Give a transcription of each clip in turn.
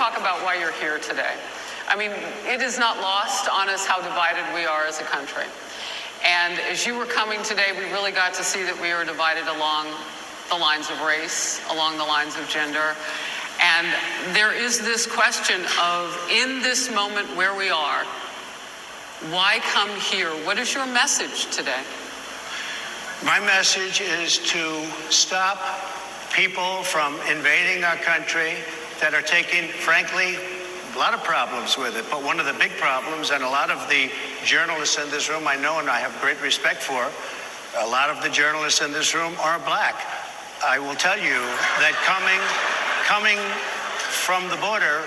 talk about why you're here today. I mean, it is not lost on us how divided we are as a country. And as you were coming today, we really got to see that we are divided along the lines of race, along the lines of gender. And there is this question of, in this moment where we are, why come here? What is your message today? My message is to stop people from invading our country that are taking, frankly, a lot of problems with it. But one of the big problems, and a lot of the journalists in this room I know and I have great respect for, a lot of the journalists in this room are black. I will tell you that coming from the border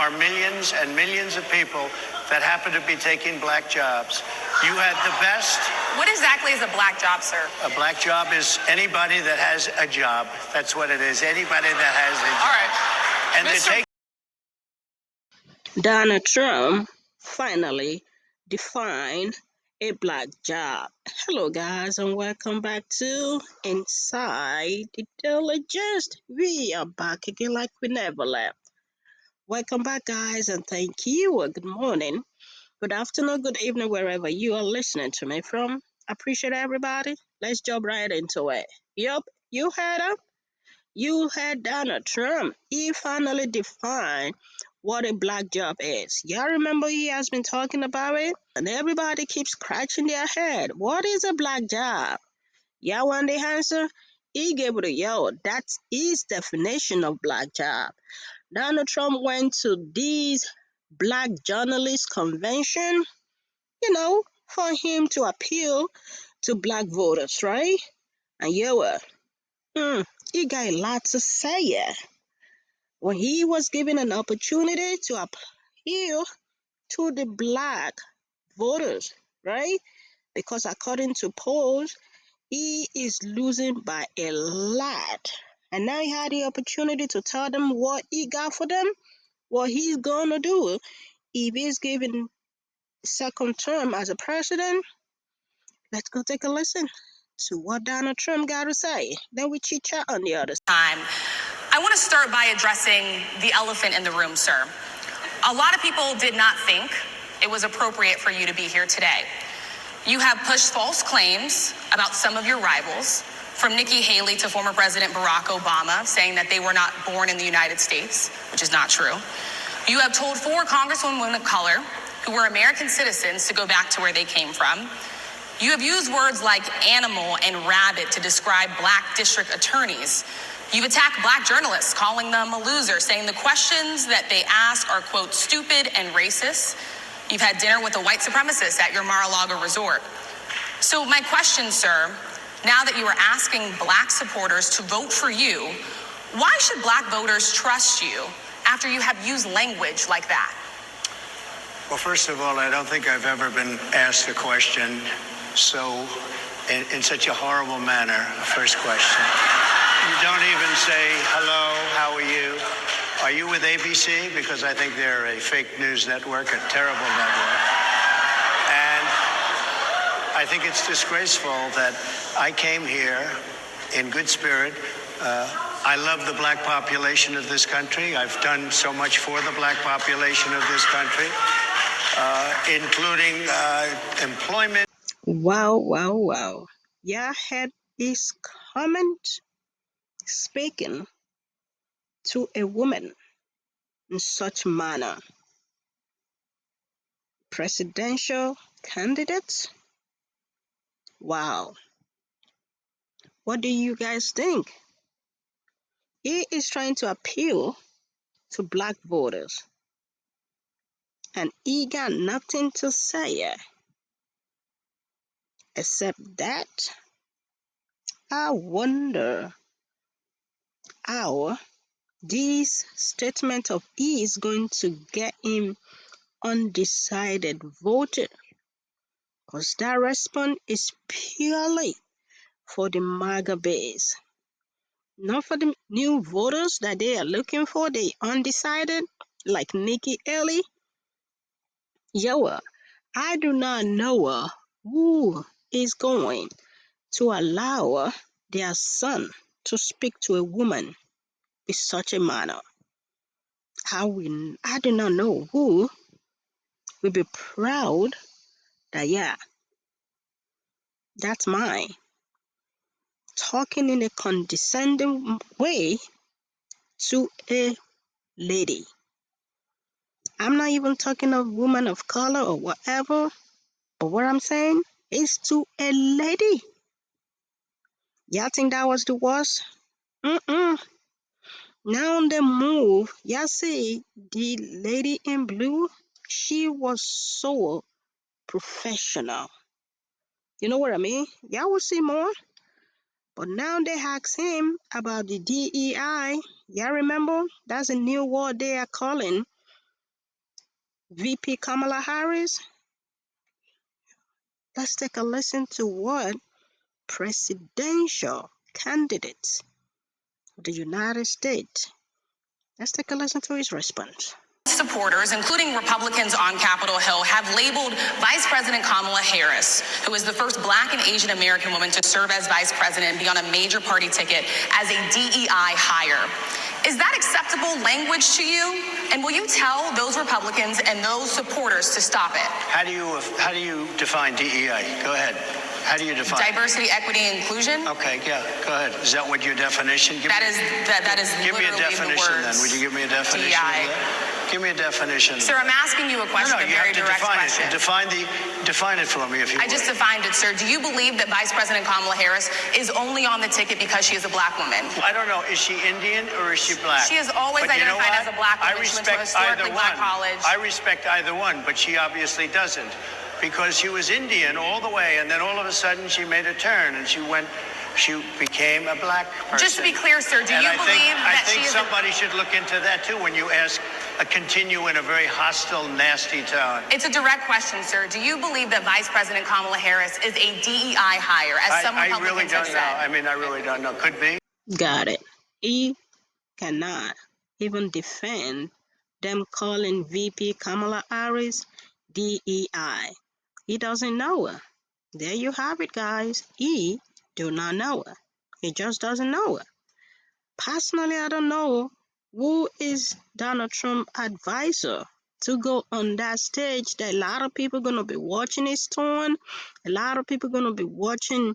are millions and millions of people that happen to be taking black jobs. You had the best. What exactly is a black job, sir? A black job is anybody that has a job. That's what it is. Anybody that has a job. All right. And they take. Donald Trump finally defined a black job. Hello, guys, and welcome back to Inside the Daily Gist. We are back again like we never left. Welcome back, guys, and thank you. Good morning, good afternoon, good evening, wherever you are listening to me from. Appreciate everybody. Let's jump right into it. Yup, you heard him. You heard Donald Trump. He finally defined what a black job is. Y'all remember he has been talking about it? And everybody keeps scratching their head. What is a black job? Y'all want the answer? He gave it a yo. That's his definition of black job. Donald Trump went to these black journalists convention, for him to appeal to black voters, right? And he got a lot to say. When he was given an opportunity to appeal to the black voters, right? Because according to polls, he is losing by a lot. And now he had the opportunity to tell them what he got for them, what he's going to do if he's given second term as a president. Let's go take a listen to what Donald Trump got to say. Then we chit chat on the other Time. I want to start by addressing the elephant in the room, sir. A lot of people did not think it was appropriate for you to be here today. You have pushed false claims about some of your rivals, from Nikki Haley to former President Barack Obama, saying that they were not born in the United States, which is not true. You have told 4 congresswomen of color who were American citizens to go back to where they came from. You have used words like animal and rabbit to describe black district attorneys. You've attacked black journalists, calling them a loser, saying the questions that they ask are, quote, stupid and racist. You've had dinner with a white supremacist at your Mar-a-Lago resort. So my question, sir, now that you are asking black supporters to vote for you, why should black voters trust you after you have used language like that? Well, first of all, I don't think I've ever been asked a question in such a horrible manner. First question. You don't even say, hello, how are you? Are you with ABC? Because I think they're a fake news network, a terrible network. And I think it's disgraceful that I came here in good spirit. I love the black population of this country. I've done so much for the black population of this country, including employment. Wow. Yeah, had his comment speaking to a woman in such manner. Presidential candidates? Wow. What do you guys think? He is trying to appeal to black voters, and he got nothing to say except that I wonder how this statement of his is going to get him undecided voter, because that response is purely for the MAGA base, not for the new voters that they are looking for, the undecided, like Nikki Haley. I do not know who is going to allow their son to speak to a woman in such a manner. I do not know who will be proud that, yeah, that's mine. Talking in a condescending way to a lady. I'm not even talking of woman of color or whatever, but what I'm saying is to a lady. Y'all think that was the worst? Mm-mm. Now on the move, y'all see the lady in blue? She was so professional. You know what I mean? Y'all will see more. But now they ask him about the DEI. Y'all remember? That's a new word they are calling VP Kamala Harris. Let's take a listen to what presidential candidates of the United States. Let's take a listen to his response. Supporters, including Republicans on Capitol Hill, have labeled Vice President Kamala Harris, who is the first Black and Asian American woman to serve as vice president and be on a major party ticket, as a DEI hire. Is that acceptable language to you? And will you tell those Republicans and those supporters to stop it? How do you define DEI? Go ahead. How do you define Diversity, equity, and inclusion? Okay, yeah, go ahead. Is that what your definition? That is Give me a definition then. Would you give me a definition of DEI. that? Give me a definition. Sir, I'm asking you a question, No, a you very have to direct define question. it. Define it for me if you I would. just defined it, sir. Do you believe that Vice President Kamala Harris is only on the ticket because she is a Black woman? I don't know. Is she Indian or is she Black? She has always But you know identified as a what? Black I woman. She went to a respect either historically Black one. college. I respect either one, but she obviously doesn't, because she was Indian all the way, and then all of a sudden she made a turn and she became a Black person. Just to be clear, sir, do And you believe I that think she is somebody should look into that too when you continue in a very hostile, nasty tone. It's a direct question, sir. Do you believe that Vice President Kamala Harris is a DEI hire, as some I Republicans really don't have know. said? I mean, I really don't know. Could be. Got it. He cannot even defend them calling VP Kamala Harris DEI. He doesn't know her. There you have it, guys. He do not know her. He just doesn't know her. Personally, I don't know who is Donald Trump advisor to go on that stage. That a lot of people gonna be watching his tone. A lot of people gonna be watching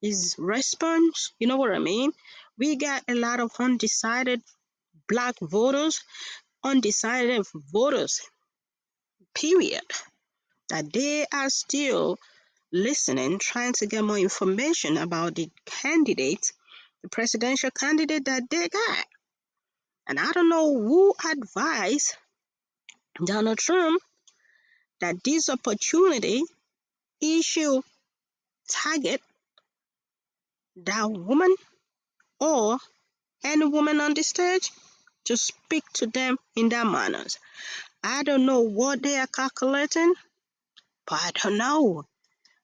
his response. You know what I mean? We got a lot of undecided Black voters, undecided voters, period, that they are still listening, trying to get more information about the candidate, the presidential candidate that they got. And I don't know who advised Donald Trump that this opportunity he should target that woman or any woman on the stage to speak to them in that manner. I don't know what they are calculating, but I don't know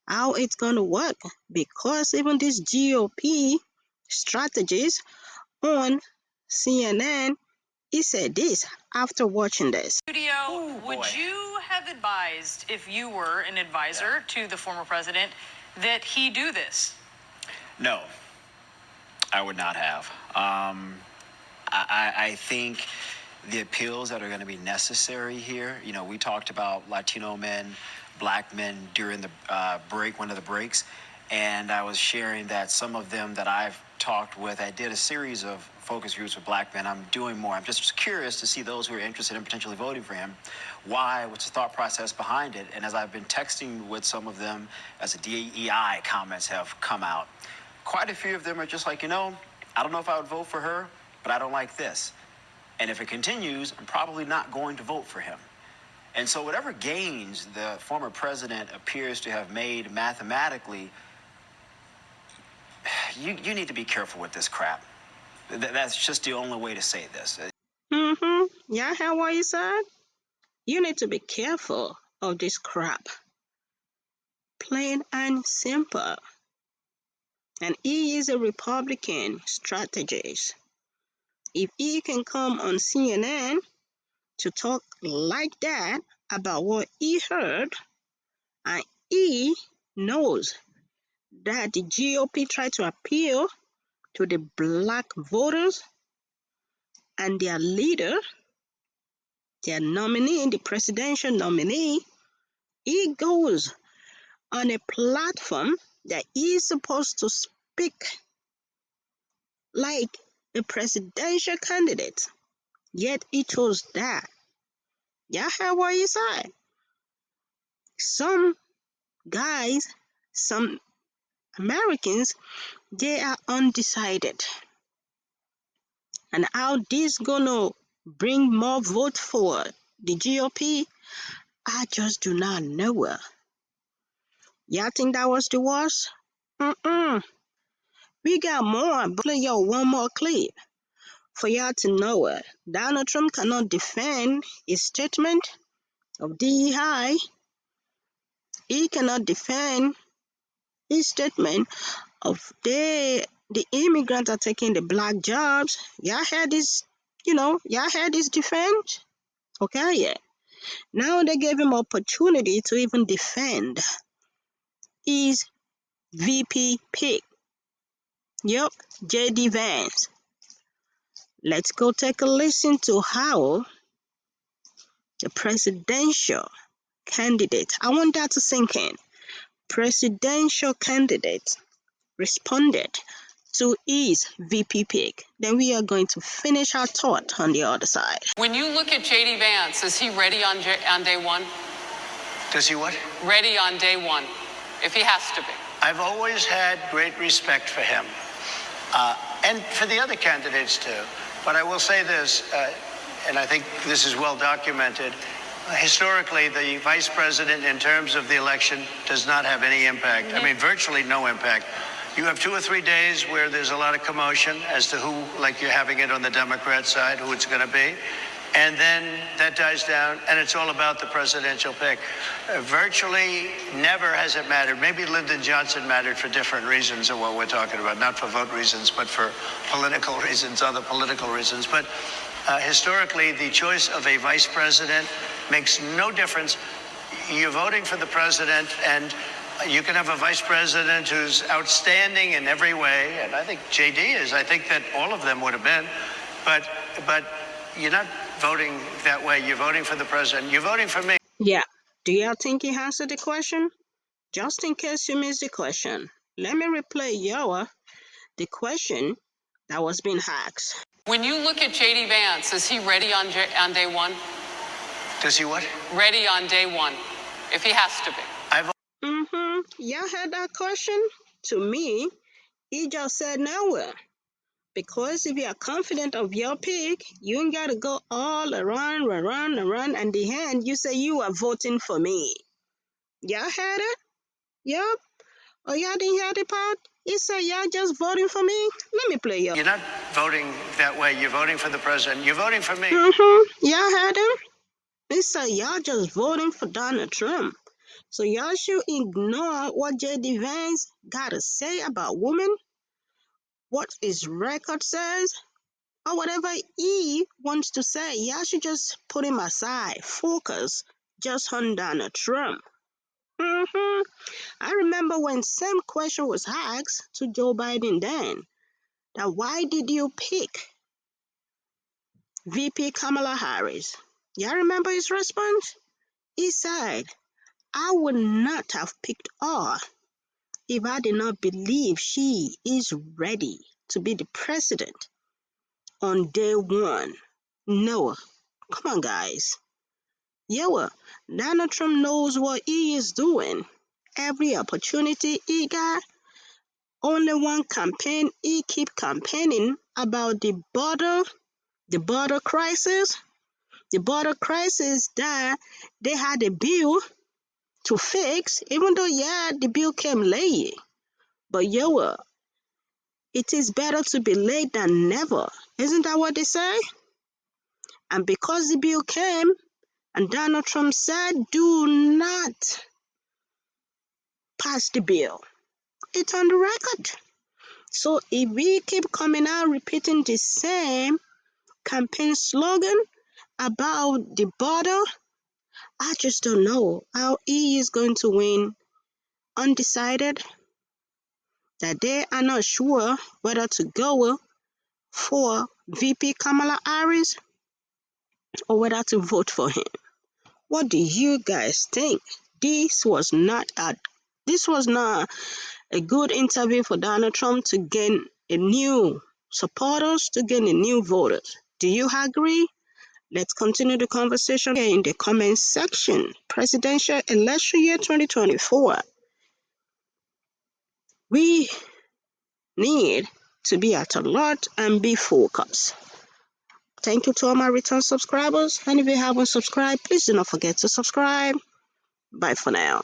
how it's going to work, because even this GOP strategist on CNN, he said this after watching this. Studio, would you have advised, if you were an advisor to the former president, that he do this? No, I would not have. I think the appeals that are going to be necessary here, you know, we talked about Latino men, Black men during the break, one of the breaks, and I was sharing that some of them that I've talked with, I did a series of focus groups with Black men. I'm doing more. I'm just curious to see those who are interested in potentially voting for him. Why? What's the thought process behind it? And as I've been texting with some of them, as the DEI comments have come out, quite a few of them are just like, you know, I don't know if I would vote for her, but I don't like this. And if it continues, I'm probably not going to vote for him. And so whatever gains the former president appears to have made mathematically, you need to be careful with this crap. That's just the only way to say this. Yeah, hear what you said? You need to be careful of this crap. Plain and simple. And he is a Republican strategist. If he can come on CNN to talk like that about what he heard, and he knows that the GOP tried to appeal to the Black voters and their leader, their nominee, the presidential nominee, he goes on a platform that is supposed to speak like a presidential candidate, yet he chose that. Y'all heard what he said? Some guys, some Americans, they are undecided. And how this gonna bring more vote for the GOP, I just do not know. Y'all think that was the worst? We got more, but play y'all one more clip for y'all to know it. Donald Trump cannot defend his statement of DEI. He cannot defend his statement of the immigrants are taking the black jobs. Y'all had this, y'all had this defense. Okay, yeah. Now they gave him opportunity to even defend his VP pick. Yep, JD Vance. Let's go take a listen to how the presidential candidate, I want that to sink in, presidential candidate responded to his VP pick. Then we are going to finish our thought on the other side. When you look at JD Vance, is he ready on day one? Does he what? Ready on day one, if he has to be. I've always had great respect for him, and for the other candidates too. But I will say this, and I think this is well documented. Historically, the vice president, in terms of the election, does not have any impact. I mean, virtually no impact. You have 2 or 3 days where there's a lot of commotion as to who, like you're having it on the Democrat side, who it's going to be. And then that dies down, and it's all about the presidential pick. Virtually never has it mattered. Maybe Lyndon Johnson mattered for different reasons of what we're talking about, not for vote reasons, but for political reasons, other political reasons. But historically, the choice of a vice president makes no difference. You're voting for the president, and you can have a vice president who's outstanding in every way, and I think JD is. I think that all of them would have been, but you're not voting that way. You're voting for the president. You're voting for me. Yeah. Do y'all think he answered the question? Just in case you missed the question, let me replay the question that was being asked. When you look at JD Vance, is he ready on day one? Does he what? Ready on day one, if he has to be. Y'all heard that question? To me, he just said no. Because if you are confident of your pick, you ain't got to go all around, and the end, you say you are voting for me. Y'all heard it? Yup. Oh, y'all didn't hear the part? He said y'all just voting for me? Let me play y'all. You're not voting that way. You're voting for the president. You're voting for me. Y'all heard him? He said y'all just voting for Donald Trump. So y'all should ignore what J.D. Vance got to say about women, what his record says, or whatever he wants to say. Y'all should just put him aside. Focus just on Donald Trump. I remember when same question was asked to Joe Biden then, that why did you pick VP Kamala Harris? Y'all remember his response? He said, I would not have picked her if I did not believe she is ready to be the president on day one. No, come on guys. Donald Trump knows what he is doing. Every opportunity he got, only one campaign, he keep campaigning about the border crisis. The border crisis that they had a bill to fix, even though, the bill came late. But it is better to be late than never. Isn't that what they say? And because the bill came, and Donald Trump said, do not pass the bill. It's on the record. So if we keep coming out repeating the same campaign slogan about the border, I just don't know how he is going to win. Undecided, that they are not sure whether to go for VP Kamala Harris. or whether to vote for him. What do you guys think? This was not a good interview for Donald Trump to gain a new supporters, to gain a new voters. Do you agree? Let's continue the conversation here in the comment section. Presidential election year 2024. We need to be at alert and be focused. Thank you to all my return subscribers. And if you haven't subscribed, please do not forget to subscribe. Bye for now.